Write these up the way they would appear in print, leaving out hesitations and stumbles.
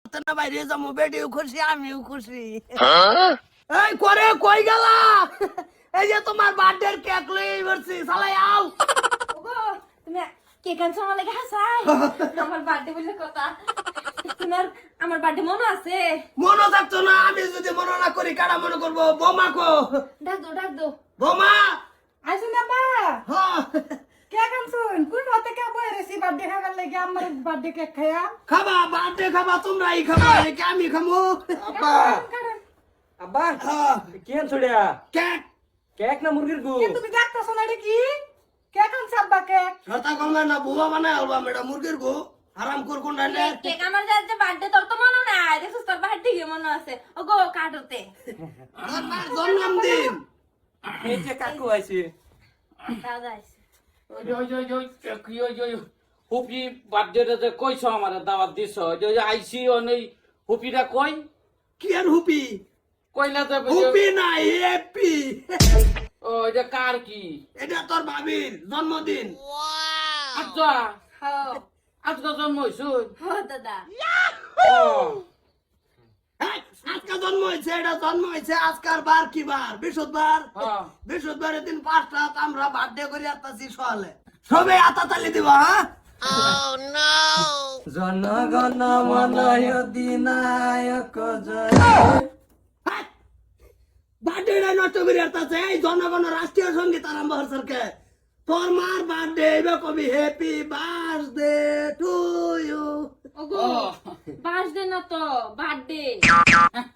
না বাইরে যাবো, বেটিও খুশি আমিও খুশি। এই করে কই গেলা? এই যে তোমার বার্থডে কেক লই বসছি, সালাই আও। ওগো তুমি কে গান শোনা লাগে হাসাই আমার বার্থডে বলে কথা তোমার আমার বার্থডে মনে আছে মনে থাকতো না? আমি যদি মনে না করি কারা মনে করবো? বোমা কো ডাক দো বোমা। আইসুন আব্বা হ্যাঁ কে গান শুন কোন হতে কে বই রেসি বার্থডে খাবার লাগে আমার বার্থডে কেক খায়া খাবা, বার্থডে খাবা, তোমরাই খাবা, কি আমি খামু? আব্বা আব্বা হ্যাঁ, কেন ছড়িয়া কেক কেক না মুরগির গু কে তুমি ডাকতাছ না রে কি কে গান সাব্বা কে কথা কমে না, বুবা বানায় আলবা মেডা মুরগির গো হারাম কর কোন ডালে। কেক আমার যে বার্থডে তোর তো মনে নাই দেখছিস তোর বার্থডে কি মনে আছে ওগো কাটতে আমার জন্মদিন। এই যে কাকু আইছে দাদা আইছে হুপি বার্থডে যে কইছ আমার দাওয়াত দিছ আইসি অনেক হুপিটা কই কি আর হুপি? কইলা যে হুপি নাই, হ্যাপি। ও এটা কার কি এটা তোর ভাবির জন্মদিন। আচ্ছা হ্যাঁ আজকে জন্ম হইছুন হ্যাঁ দাদা আজকে জন্ম হয়েছে, এটা জন্ম হয়েছে আজকার বার কি বার? বৃহস্পতিবার। হ্যাঁ। বৃহস্পতিবারের দিন 5 রাত আমরা বার্থডে করে আসতেছি সকালে। সবে আতা তালি দিবা, হ্যাঁ? জনগণ মন অধিনায়ক জয় বার্থডে নষ্ট করে আসতেছে। এই জনগণ রাষ্ট্রীয় সঙ্গীত আরম্ভ হচ্ছে। তোর মার বার্থডে এবার কবি হ্যাপি বার্থডে টু ইউ। ওগো বার্থডে না তো বার্থডে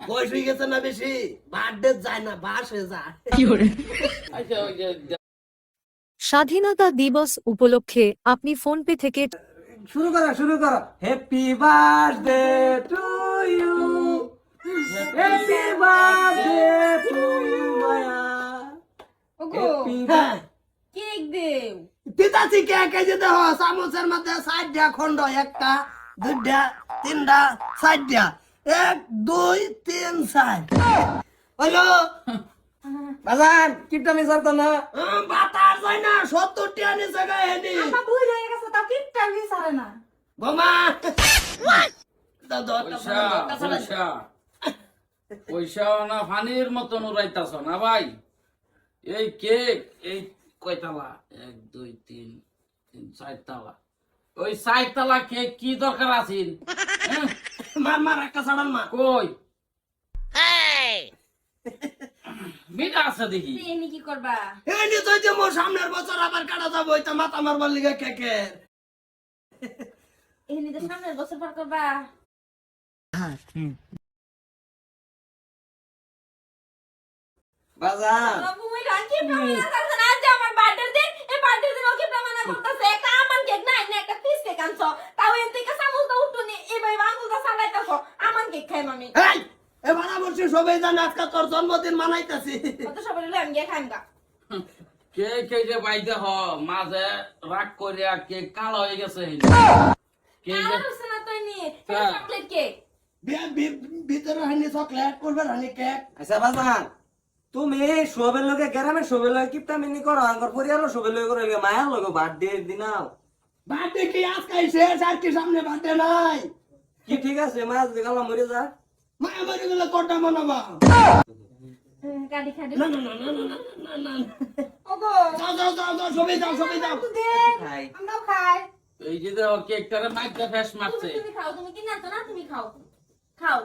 বয়স হয়ে গেছে না বেশি? বার্থডে যায় না, বাসে যায়। আচ্ছা ওই যে স্বাধীনতা দিবস উপলক্ষে আপনি ফোনপে থেকে শুরু করো happy birthday to you happy birthday to you Maya ওগো হ্যাপি হ্যাঁ, কেক দেও তিতাছি কেক এই যে দেহ চামচের মধ্যে 60টা খন্ড, একটা দুইটা তিনটা 60টা, 1 2 3 4 হলো। বাজান কিপটা মিস করতো না বাতার যায় না, 70টা নি জায়গায় হেনি। আমার বুই হয়ে গেছে তা কিপটা বিচারে না বোমা দাদা পয়সা পয়সা পয়সা না পানির মতন উড়াইতাছ না ভাই। এই কেক এই কয়তালা 1 2 3 4 তালা, ওই 4 তালা কেক কি দরকার আছিল? হ্যাঁ? মার মার একটা ছাড়ান মা। কই মিটা আছে দেখি এনি কি করবা এই নি তুই যে মোর সামনের বছর আবার কাটা যাবো, এটা মাথা মারবার লিগে কেকের। এনি তো সামনের বছর পার করবা বাজান বাবু মই রাখি প্রমাণ আছে না যে আমার বার্থডে দিন এই বার্থডে দিন ওকে প্রমাণ করতেছে একটা আমার কেক না না একটা পিস কেক আনছো তাও এন থেকে সামুলটা উঠুনি এবারে আঙ্গুলটা সামলাইতাছো আমার কেক খাই আমি এই এবার বলছি সবাই জানে আজকে তোর জন্মদিন মানাইতাছি। কত সবাই লই আমি গিয়ে খাইম গা কেক এই যে বাইতে হ মাঝে রাগ করিয়া কেক কালো হয়ে গেছে কেক আর হচ্ছে না তো নি হ্যাঁ। চকলেট কেক ভিতরে হানি চকলেট করবে হানি কেক। আচ্ছা বাজান তুমি সবের লগে গ্রামের সবের লগে কিপটা মিনি করো আঙ্গর পরিবারও সবের লগে করে মায়া লগে বার্থডে দিনাও বার্থডে কি আজকে শেষ? আর কি সামনে বার্থডে নাই? কি ঠিক আছে মাছ গালা মরে যা মায়া মরে গেলে কটা মানাবা? কাটি খাটি না না না না না না না না। ওগো যাও যাও যাও যাও সবাই যাও সবাই যাও। দে খাই আমরাও খাই এই যে দেখো কেকটারে মাইকে ফেস মারছে তুমি খাও তুমি কি না তো না তুমি খাও খাও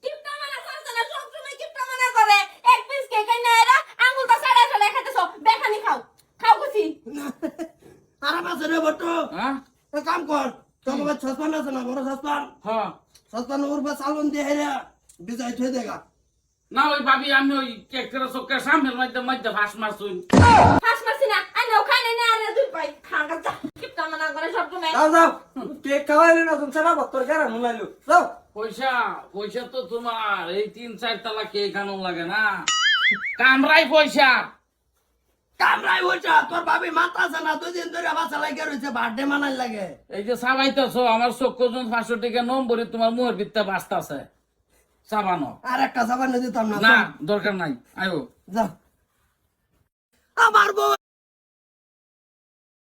কিপটা মানা করছ না সব সময় কিপটা মানা করে এক পিস কেক না এরা আঙ্গুলটা সাড়া ফেলে খাইতেছো বেখানি খাও খাও কুছি আরাম আছে রে বট্টো। হ্যাঁ এক কাম কর, তোর বাবা সসপান আছে না, বড় সসপান? হ্যাঁ সসপান উর্বে চালন দিয়ে হেরা বিজয় থয়ে দেগা। না ওই ভাবি আমি ওই কেকটারে চোখের সামনের মধ্যে মধ্যে ফাঁস মারছুন ফাস মারছি না আইনাও খাই না আরে দুই পাই খাঙ্গা যা কিপটা মানা করে সব সময় যাও যাও কেক খাওয়াইলে না তুমি সারা বত্তর গ্রাম মুলাইলো যাও পয়সা পয়সা তো তোমার এই 3-4 তালা কেক আনো লাগে না কামরাই পয়সা কামরাই বলছা তোর ভাবি মাথা আছে না, 2 দিন ধরে বাসা লাগে রয়েছে, বার্থডে মানাই লাগে। এই যে সাবাইতেছো আমার চক্ষু 500 টাকা নম্বরে তোমার মুহের ভিত্তে বাঁচতেছে সাবানো আর একটা সাবান দিতাম না। না দরকার নাই আয়ো যাও আমার বউ